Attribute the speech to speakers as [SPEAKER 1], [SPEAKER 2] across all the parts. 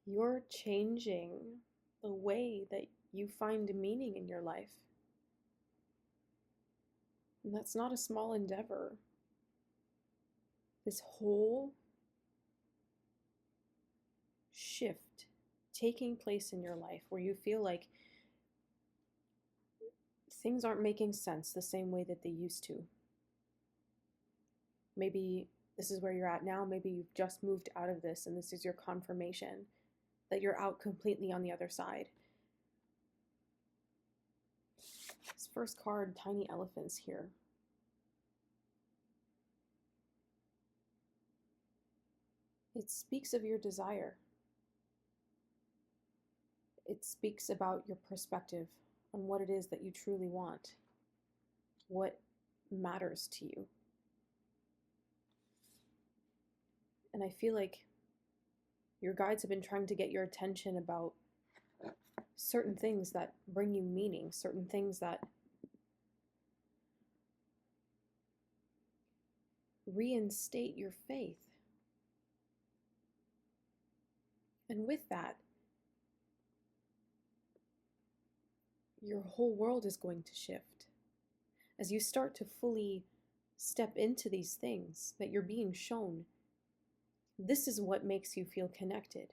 [SPEAKER 1] You're changing the way that you find meaning in your life. And that's not a small endeavor. This whole shift taking place in your life where you feel like things aren't making sense the same way that they used to. Maybe this is where you're at now. Maybe you've just moved out of this and this is your confirmation that you're out completely on the other side. This first card, Tiny Elephants here. It speaks of your desire. It speaks about your perspective on what it is that you truly want, what matters to you. And I feel like your guides have been trying to get your attention about certain things that bring you meaning, certain things that reinstate your faith. And with that, your whole world is going to shift. As you start to fully step into these things that you're being shown, this is what makes you feel connected.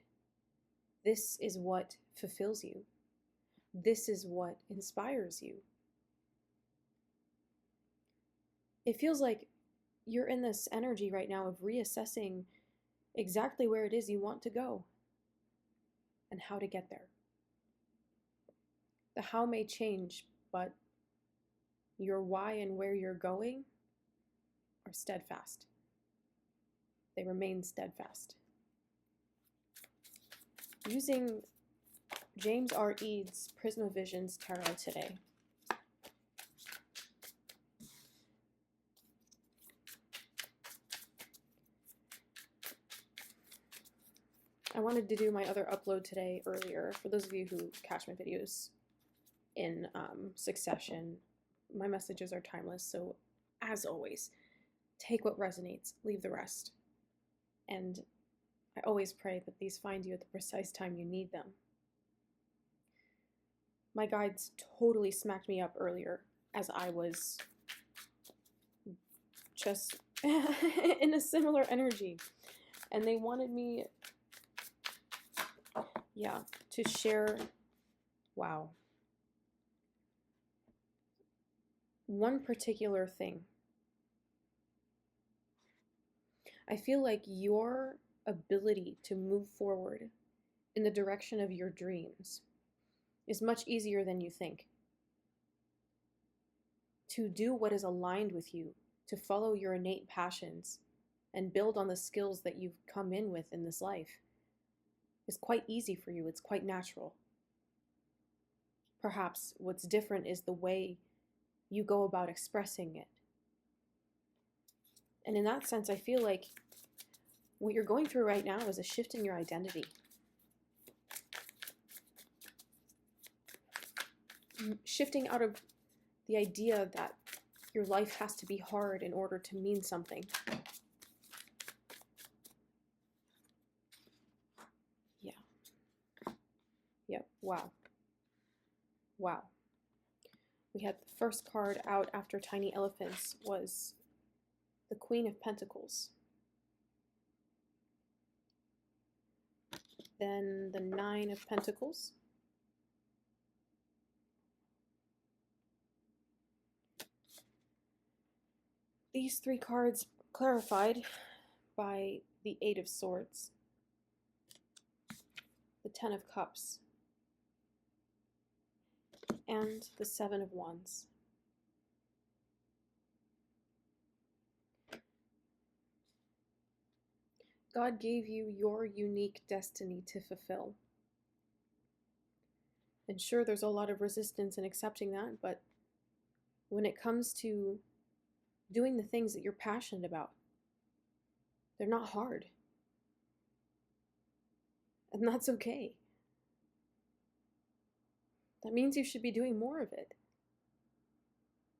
[SPEAKER 1] This is what fulfills you. This is what inspires you. It feels like you're in this energy right now of reassessing exactly where it is you want to go and how to get there. The how may change, but your why and where you're going are steadfast. They remain steadfast. Using James R. Eads' Prisma Visions Tarot today. I wanted to do my other upload today earlier. For those of you who catch my videos in succession, my messages are timeless. So as always, take what resonates, leave the rest. And I always pray that these find you at the precise time you need them. My guides totally smacked me up earlier as I was just in a similar energy. And they wanted me, to share, one particular thing. I feel like your ability to move forward in the direction of your dreams is much easier than you think. To do what is aligned with you, to follow your innate passions, and build on the skills that you've come in with in this life is quite easy for you. It's quite natural. Perhaps what's different is the way you go about expressing it. And in that sense, I feel like what you're going through right now is a shift in your identity. Shifting out of the idea that your life has to be hard in order to mean something. Wow. We had the first card out after Tiny Elephants was the Queen of Pentacles. Then the Nine of Pentacles. These three cards clarified by the Eight of Swords, the Ten of Cups, and the Seven of Wands. God gave you your unique destiny to fulfill. And sure, there's a lot of resistance in accepting that, but when it comes to doing the things that you're passionate about, they're not hard. And that's okay. That means you should be doing more of it.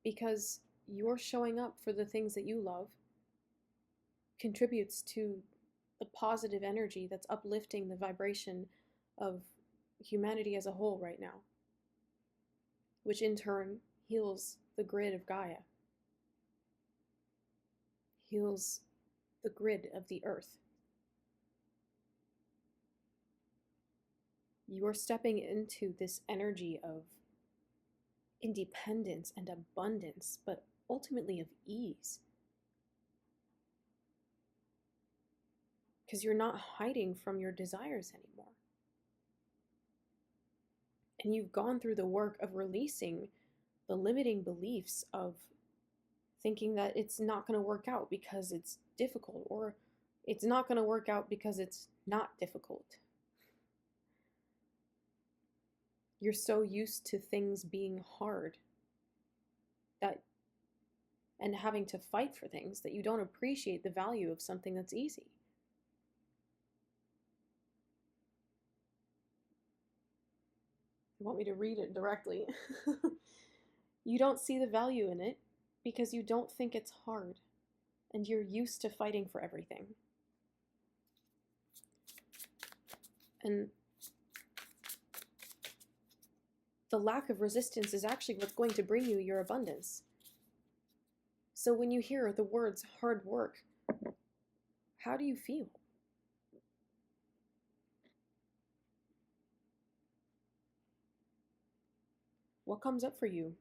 [SPEAKER 1] Because you're showing up for the things that you love contributes to the positive energy that's uplifting the vibration of humanity as a whole right now, which in turn heals the grid of Gaia, heals the grid of the earth. You're stepping into this energy of independence and abundance, but ultimately of ease. Because you're not hiding from your desires anymore. And you've gone through the work of releasing the limiting beliefs of thinking that it's not going to work out because it's difficult, or it's not going to work out because it's not difficult. You're so used to things being hard and having to fight for things that you don't appreciate the value of something that's easy. You want me to read it directly? You don't see the value in it because you don't think it's hard, and you're used to fighting for everything. And the lack of resistance is actually what's going to bring you your abundance. So when you hear the words hard work, how do you feel? What comes up for you?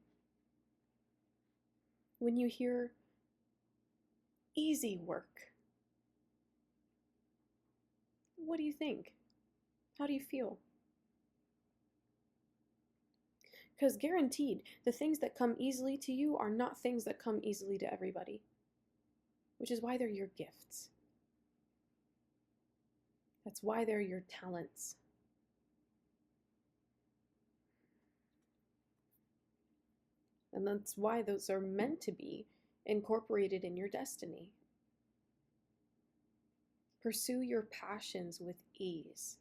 [SPEAKER 1] When you hear easy work, what do you think? How do you feel? Because guaranteed, the things that come easily to you are not things that come easily to everybody, which is why they're your gifts. That's why they're your talents. And that's why those are meant to be incorporated in your destiny. Pursue your passions with ease.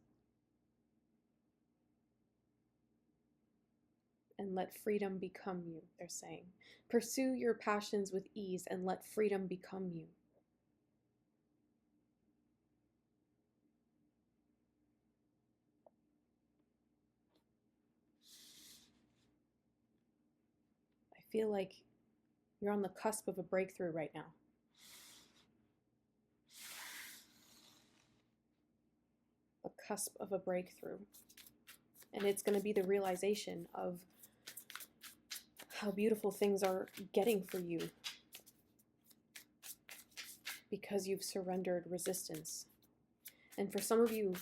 [SPEAKER 1] And let freedom become you, they're saying. Pursue your passions with ease and let freedom become you. I feel like you're on the cusp of a breakthrough right now. The cusp of a breakthrough. And it's going to be the realization of how beautiful things are getting for you because you've surrendered resistance. And for some of you,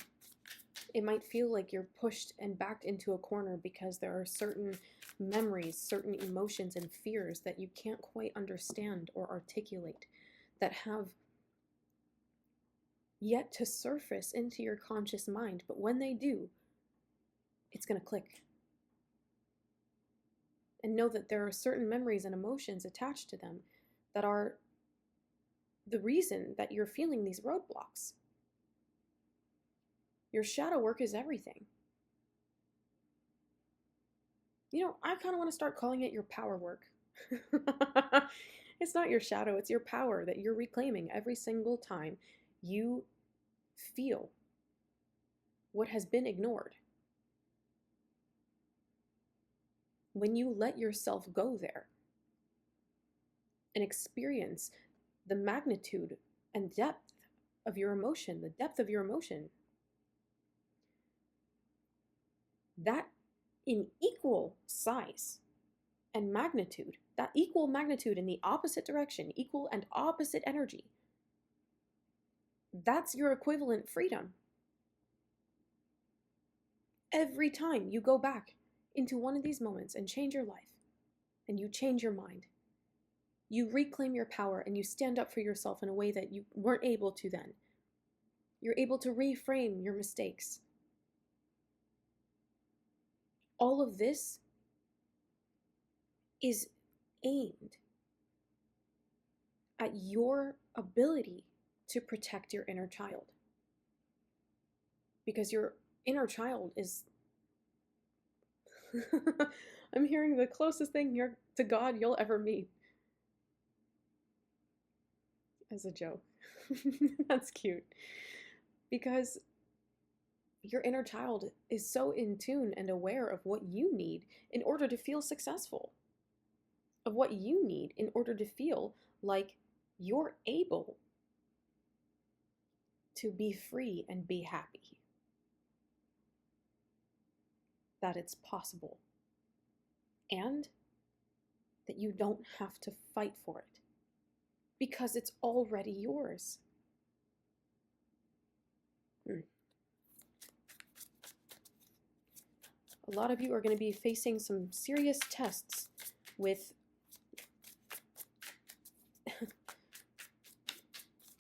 [SPEAKER 1] it might feel like you're pushed and backed into a corner because there are certain memories, certain emotions and fears that you can't quite understand or articulate that have yet to surface into your conscious mind. But when they do, it's going to click. And know that there are certain memories and emotions attached to them that are the reason that you're feeling these roadblocks. Your shadow work is everything. You know, I kind of want to start calling it your power work. It's not your shadow, it's your power that you're reclaiming every single time you feel what has been ignored. When you let yourself go there and experience the magnitude and depth of your emotion, the depth of your emotion, that in equal size and magnitude, that equal magnitude in the opposite direction, equal and opposite energy, that's your equivalent freedom. Every time you go back into one of these moments and change your life, and you change your mind, you reclaim your power and you stand up for yourself in a way that you weren't able to then. You're able to reframe your mistakes. All of this is aimed at your ability to protect your inner child. Because your inner child is I'm hearing the closest thing here to God you'll ever meet. As a joke. That's cute. Because Your inner child is so in tune and aware of what you need in order to feel successful, of what you need in order to feel like you're able to be free and be happy. That it's possible. And that you don't have to fight for it, because it's already yours. A lot of you are going to be facing some serious tests with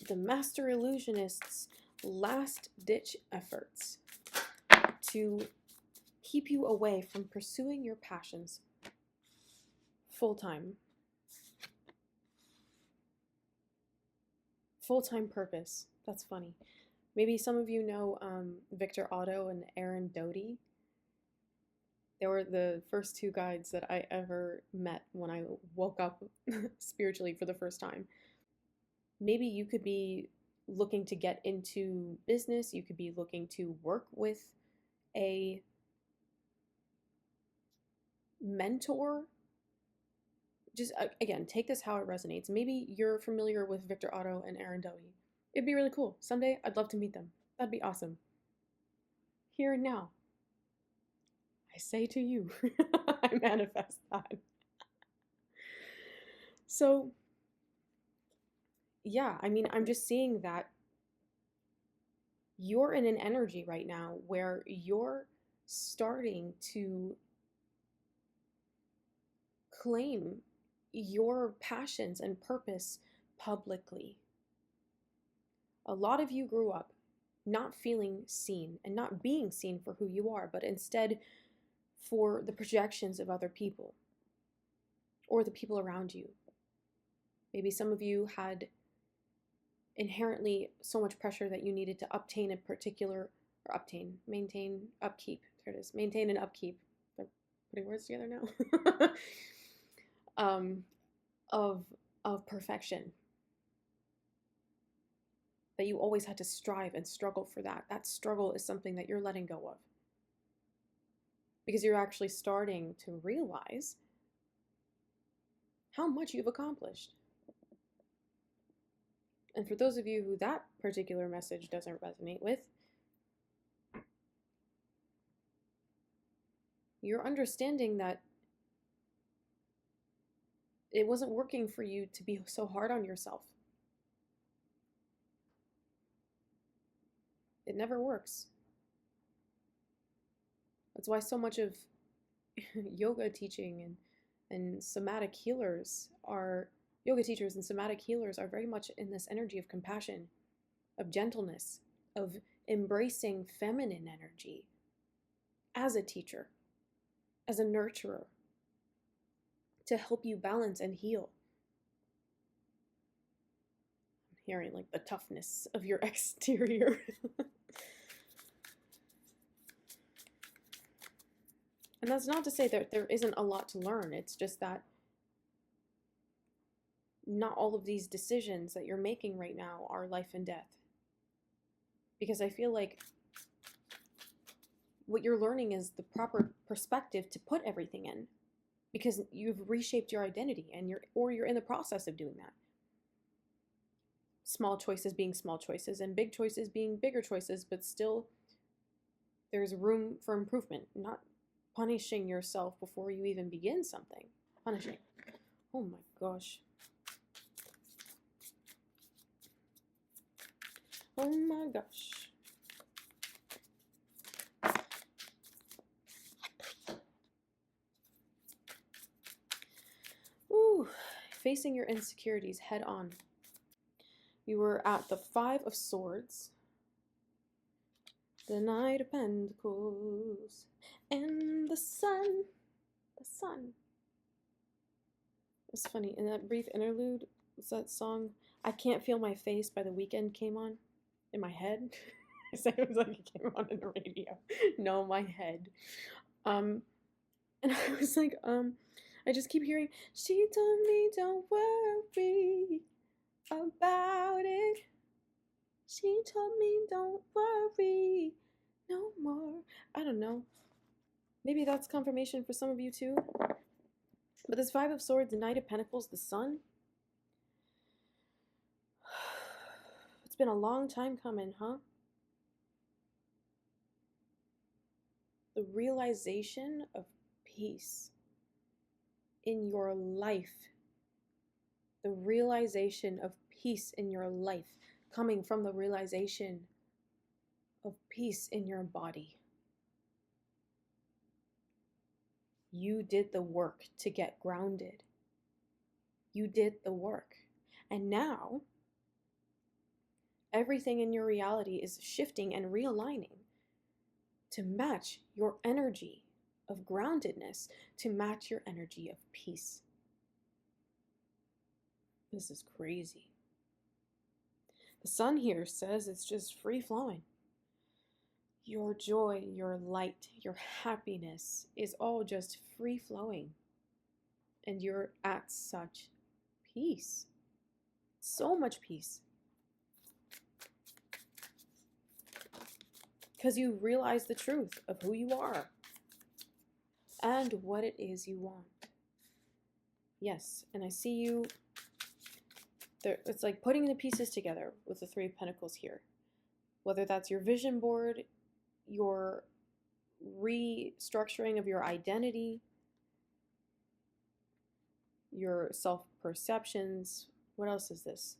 [SPEAKER 1] the Master Illusionist's last-ditch efforts to keep you away from pursuing your passions full-time. Full-time purpose. That's funny. Maybe some of you know Victor Otto and Aaron Doty. They were the first two guides that I ever met when I woke up spiritually for the first time. Maybe you could be looking to get into business. You could be looking to work with a mentor. Just, again, take this how it resonates. Maybe you're familiar with Victor Otto and Aaron Doty. It'd be really cool. Someday, I'd love to meet them. That'd be awesome. Here and now, I say to you, I manifest that. So, yeah, I mean, I'm just seeing that you're in an energy right now where you're starting to claim your passions and purpose publicly. A lot of you grew up not feeling seen and not being seen for who you are, but instead for the projections of other people or the people around you. Maybe some of you had inherently so much pressure that you needed to obtain a particular, or maintain, upkeep. There it is. Maintain and upkeep. They're putting words together now. Of perfection. That you always had to strive and struggle for that. That struggle is something that you're letting go of. Because you're actually starting to realize how much you've accomplished. And for those of you who that particular message doesn't resonate with, you're understanding that it wasn't working for you to be so hard on yourself. It never works. That's why so much of yoga teaching and somatic healers are, yoga teachers and somatic healers are very much in this energy of compassion, of gentleness, of embracing feminine energy as a teacher, as a nurturer, to help you balance and heal. I'm hearing like the toughness of your exterior. And that's not to say that there isn't a lot to learn. It's just that not all of these decisions that you're making right now are life and death. Because I feel like what you're learning is the proper perspective to put everything in. Because you've reshaped your identity and you're in the process of doing that. Small choices being small choices and big choices being bigger choices, but still there's room for improvement. Not punishing yourself before you even begin something. Punishing. Oh my gosh. Oh my gosh. Ooh, facing your insecurities head on. We were at the 5 of Swords, the Knight of Pentacles, and the Sun. The Sun. It's funny, in that brief interlude, what's that song? I Can't Feel My Face by The Weeknd came on in my head. I said it was like it came on in the radio. No, my head. And I was like, I just keep hearing, she told me don't worry about it. She told me don't worry No more. I don't know. Maybe that's confirmation for some of you too. But this Five of Swords, the Knight of Pentacles, the Sun. It's been a long time coming, huh? The realization of peace in your life. The realization of peace in your life coming from the realization of peace in your body. You did the work to get grounded. You did the work. And now, everything in your reality is shifting and realigning to match your energy of groundedness, to match your energy of peace. This is crazy. The Sun here says it's just free flowing. Your joy, your light, your happiness is all just free flowing. And you're at such peace. So much peace. Because you realize the truth of who you are and what it is you want. Yes, and I see you there. It's like putting the pieces together with the Three of Pentacles here. Whether that's your vision board, your restructuring of your identity, your self-perceptions. What else is this?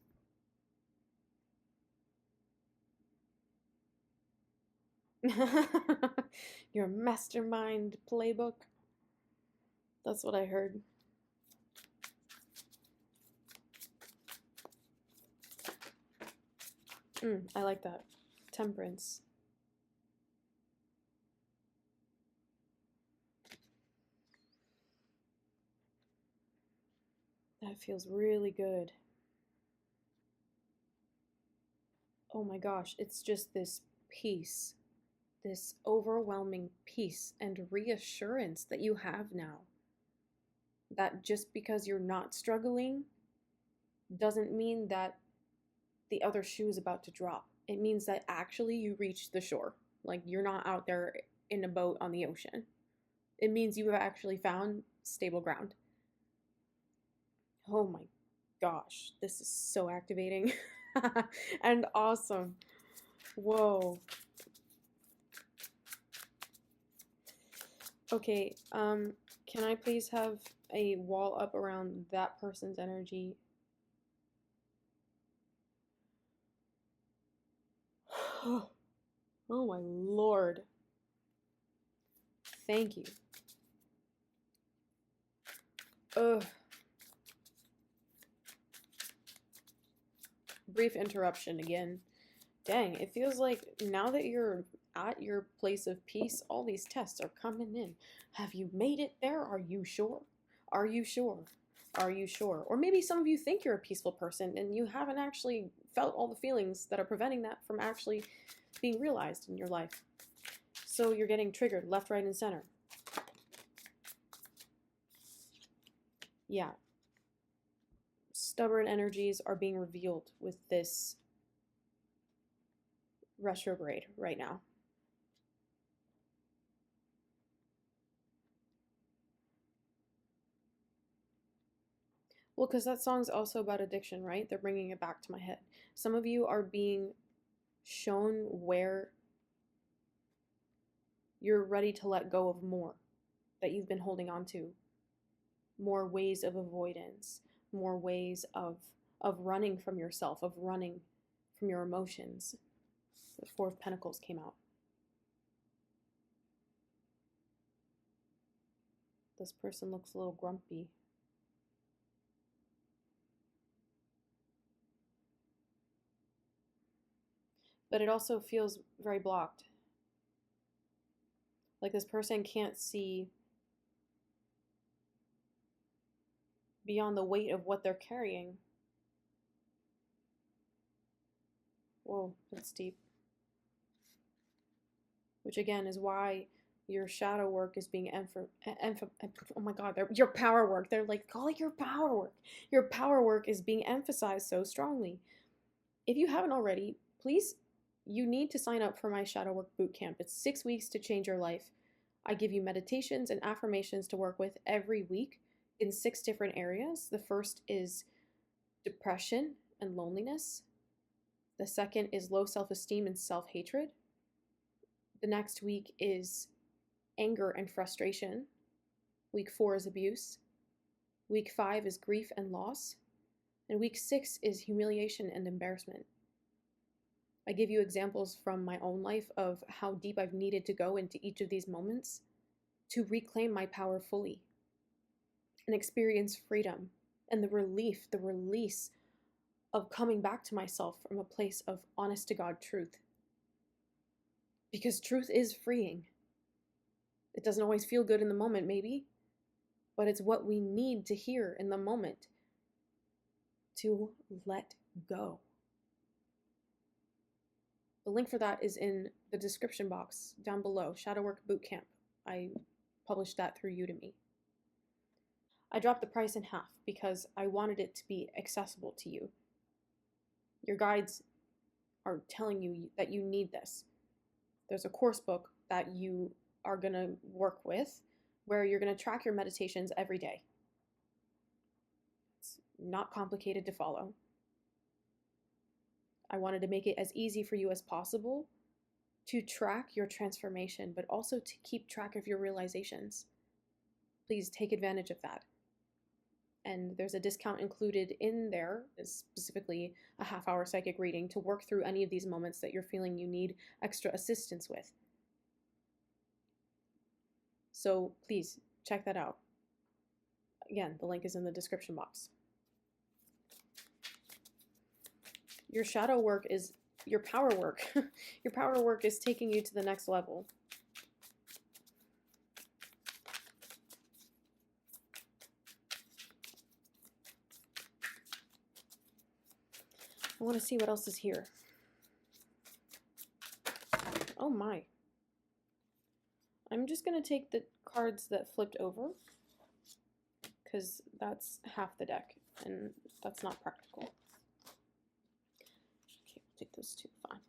[SPEAKER 1] Your mastermind playbook. That's what I heard. I like that. Temperance. That feels really good. Oh my gosh, it's just this peace, this overwhelming peace and reassurance that you have now. That just because you're not struggling doesn't mean that the other shoe is about to drop. It means that actually you reached the shore. Like you're not out there in a boat on the ocean. It means you have actually found stable ground. Oh my gosh, this is so activating and awesome. Whoa. Okay, can I please have a wall up around that person's energy? Oh my Lord. Thank you. Ugh. Brief interruption again. Dang, it feels like now that you're at your place of peace, all these tests are coming in. Have you made it there? Are you sure? Are you sure? Are you sure? Or maybe some of you think you're a peaceful person and you haven't actually felt all the feelings that are preventing that from actually being realized in your life. So you're getting triggered left, right, and center. Yeah. Stubborn energies are being revealed with this retrograde right now. Well, because that song's also about addiction, right? They're bringing it back to my head. Some of you are being shown where you're ready to let go of more that you've been holding on to. More ways of avoidance, more ways of running from yourself, of running from your emotions. The Four of Pentacles came out. This person looks a little grumpy. But it also feels very blocked. Like this person can't see beyond the weight of what they're carrying. Whoa, that's deep. Which again is why your shadow work is being oh my god, your power work. They're like, call it your power work. Your power work is being emphasized so strongly. If you haven't already, please you need to sign up for my Shadow Work Bootcamp. It's 6 weeks to change your life. I give you meditations and affirmations to work with every week in 6 different areas. The first is depression and loneliness. The second is low self-esteem and self-hatred. The next week is anger and frustration. Week 4 is abuse. Week 5 is grief and loss. And week 6 is humiliation and embarrassment. I give you examples from my own life of how deep I've needed to go into each of these moments to reclaim my power fully and experience freedom and the release of coming back to myself from a place of honest to God truth. Because truth is freeing. It doesn't always feel good in the moment, maybe, but it's what we need to hear in the moment to let go. The link for that is in the description box down below, Shadow Work Bootcamp. I published that through Udemy. I dropped the price in half because I wanted it to be accessible to you. Your guides are telling you that you need this. There's a course book that you are going to work with where you're going to track your meditations every day. It's not complicated to follow. I wanted to make it as easy for you as possible to track your transformation, but also to keep track of your realizations. Please take advantage of that. And there's a discount included in there, specifically a half-hour psychic reading to work through any of these moments that you're feeling you need extra assistance with. So please check that out. Again, the link is in the description box. Your shadow work is your power work. Your power work is taking you to the next level. I want to see what else is here. Oh my. I'm just going to take the cards that flipped over because that's half the deck and that's not practical. Okay, we'll take those two, fine.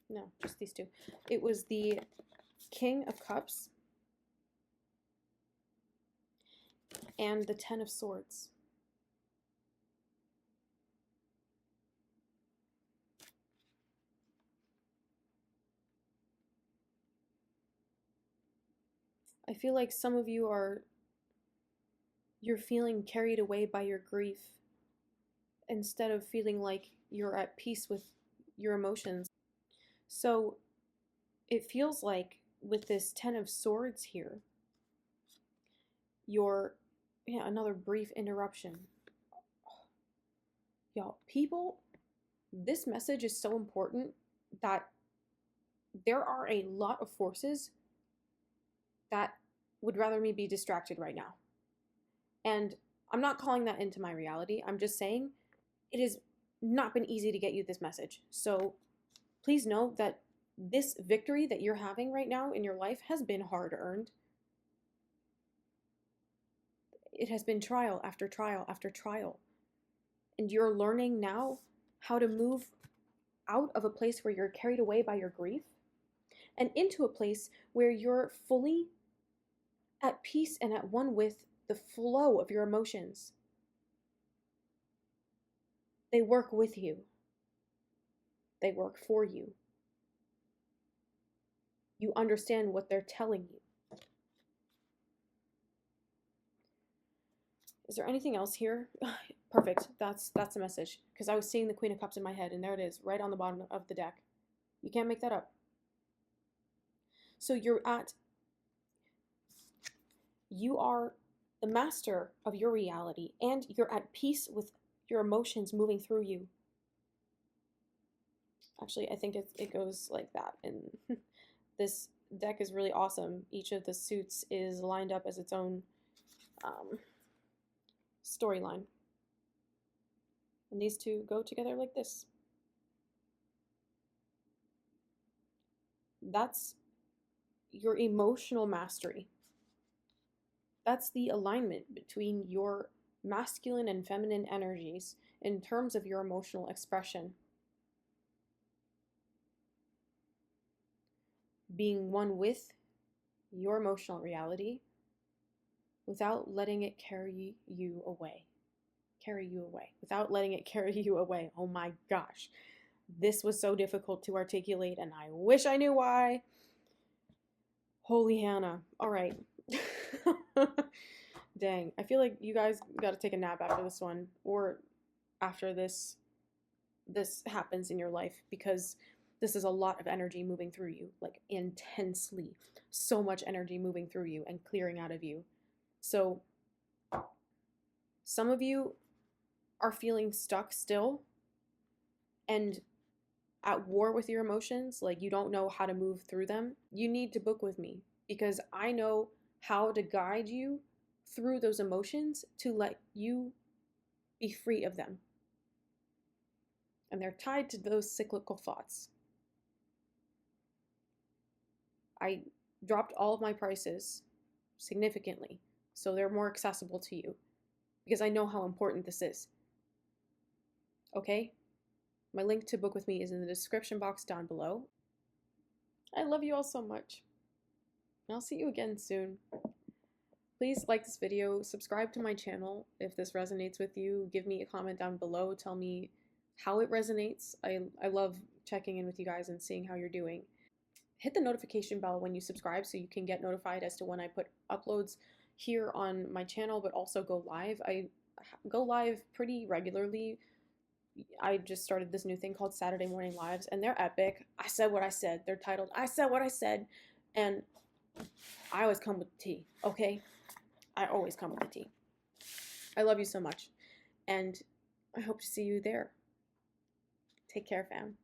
[SPEAKER 1] No, just these two. It was the King of Cups and the Ten of Swords. I feel like some of you you're feeling carried away by your grief instead of feeling like you're at peace with your emotions. So it feels like with this Ten of Swords here, another brief interruption. Y'all, people, this message is so important that there are a lot of forces that would rather me be distracted right now. And I'm not calling that into my reality. I'm just saying it has not been easy to get you this message. So please know that this victory that you're having right now in your life has been hard earned. It has been trial after trial after trial. And you're learning now how to move out of a place where you're carried away by your grief and into a place where you're fully at peace and at one with the flow of your emotions. They work with you. They work for you. You understand what they're telling you. Is there anything else here? Perfect. That's the message. Because I was seeing the Queen of Cups in my head, and there it is, right on the bottom of the deck. You can't make that up. So you are the master of your reality, and you're at peace with your emotions moving through you. Actually, I think it goes like that. And this deck is really awesome. Each of the suits is lined up as its own storyline. And these two go together like this. That's your emotional mastery. That's the alignment between your masculine and feminine energies in terms of your emotional expression, being one with your emotional reality without letting it carry you away. Without letting it carry you away. Oh my gosh. This was so difficult to articulate, and I wish I knew why. Holy Hannah. All right. Dang. I feel like you guys got to take a nap after this one, or after this happens in your life, because this is a lot of energy moving through you, like intensely. So much energy moving through you and clearing out of you. So some of you are feeling stuck still and at war with your emotions, like you don't know how to move through them. You need to book with me, because I know how to guide you through those emotions to let you be free of them. And they're tied to those cyclical thoughts. I dropped all of my prices significantly, so they're more accessible to you, because I know how important this is. Okay? My link to book with me is in the description box down below. I love you all so much. And I'll see you again soon. Please like this video, subscribe to my channel if this resonates with you. Give me a comment down below. Tell me how it resonates. I love checking in with you guys and seeing how you're doing. Hit the notification bell when you subscribe so you can get notified as to when I put uploads here on my channel, but also go live. I go live pretty regularly. I just started this new thing called Saturday Morning Lives, and they're epic. I said what I said. They're titled I Said What I Said, and I always come with the tea, okay? I always come with the tea. I love you so much, and I hope to see you there. Take care, fam.